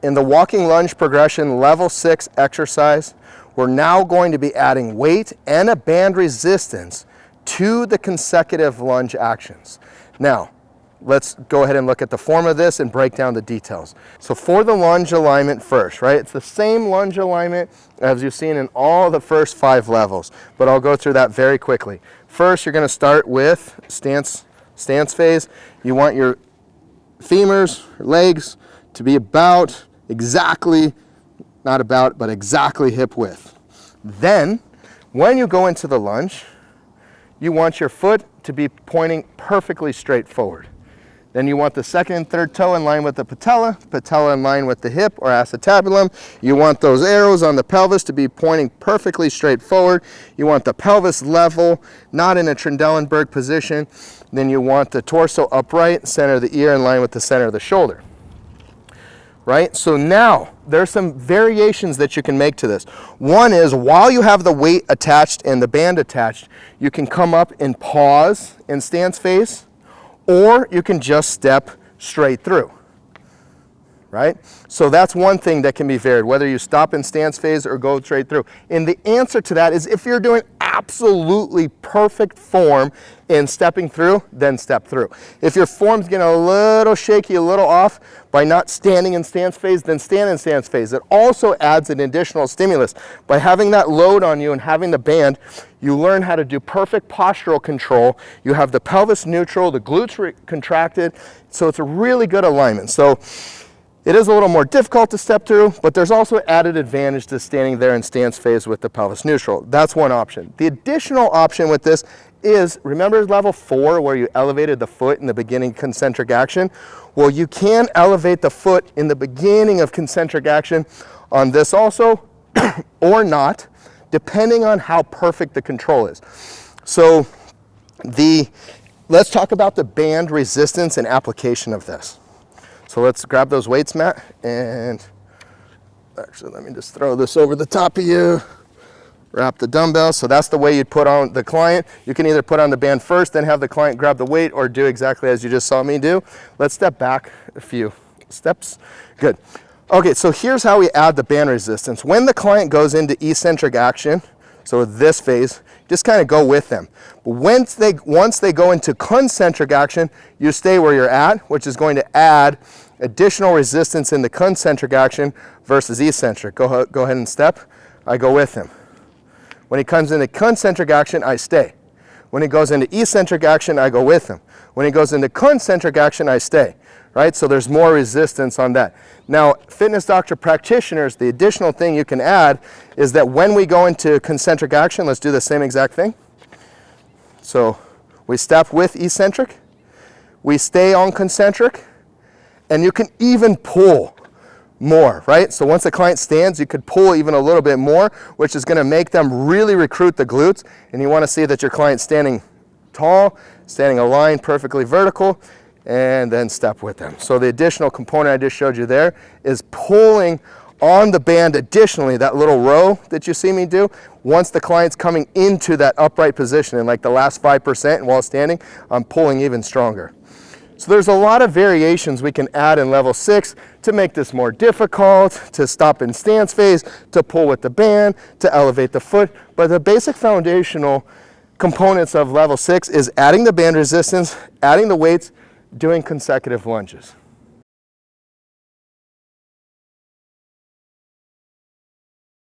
in the walking lunge progression level 6 exercise, we're now going to be adding weight and a band resistance to the consecutive lunge actions. Now, let's go ahead and look at the form of this and break down the details. So for the lunge alignment first, right? It's the same lunge alignment as you've seen in all the first 5 levels, but I'll go through that very quickly. First, you're gonna start with stance phase. You want your femurs, legs to be about exactly, not about, but exactly hip width. Then, when you go into the lunge, you want your foot to be pointing perfectly straight forward. Then you want the second and third toe in line with the patella in line with the hip or acetabulum. You want those arrows on the pelvis to be pointing perfectly straight forward. You want the pelvis level, not in a Trendelenburg position. Then you want the torso upright, center of the ear in line with the center of the shoulder. Right? So now there's some variations that you can make to this. One is while you have the weight attached and the band attached, you can come up and pause in stance phase, or you can just step straight through. Right? So that's one thing that can be varied, whether you stop in stance phase or go straight through. And the answer to that is if you're doing absolutely perfect form in stepping through, then step through. If your form's getting a little shaky, a little off by not standing in stance phase, then stand in stance phase. It also adds an additional stimulus. By having that load on you and having the band, you learn how to do perfect postural control. You have the pelvis neutral, the glutes contracted, so it's a really good alignment. So it is a little more difficult to step through, but there's also added advantage to standing there in stance phase with the pelvis neutral. That's one option. The additional option with this is, remember level 4 where you elevated the foot in the beginning concentric action? Well, you can elevate the foot in the beginning of concentric action on this also, or not, depending on how perfect the control is. So let's talk about the band resistance and application of this. So let's grab those weights, Matt, and actually let me just throw this over the top of you. Wrap the dumbbell. So that's the way you'd put on the client. You can either put on the band first, then have the client grab the weight, or do exactly as you just saw me do. Let's step back a few steps. Good. Okay, so here's how we add the band resistance. When the client goes into eccentric action, so this phase, just kind of go with them. But once they go into concentric action, you stay where you're at, which is going to add additional resistance in the concentric action versus eccentric. Go ahead and step. I go with him. When he comes into concentric action, I stay. When he goes into eccentric action, I go with him. When he goes into concentric action, I stay. Right? So there's more resistance on that. Now, fitness doctor practitioners, the additional thing you can add is that when we go into concentric action, let's do the same exact thing. So we step with eccentric, we stay on concentric, and you can even pull more, right? So once the client stands, you could pull even a little bit more, which is going to make them really recruit the glutes. And you want to see that your client's standing tall, standing aligned, perfectly vertical, and then step with them. So the additional component I just showed you there is pulling on the band additionally, that little row that you see me do. Once the client's coming into that upright position in like the last 5% while standing, I'm pulling even stronger. So there's a lot of variations we can add in level 6 to make this more difficult, to stop in stance phase, to pull with the band, to elevate the foot. But the basic foundational components of level 6 is adding the band resistance, adding the weights, doing consecutive lunges.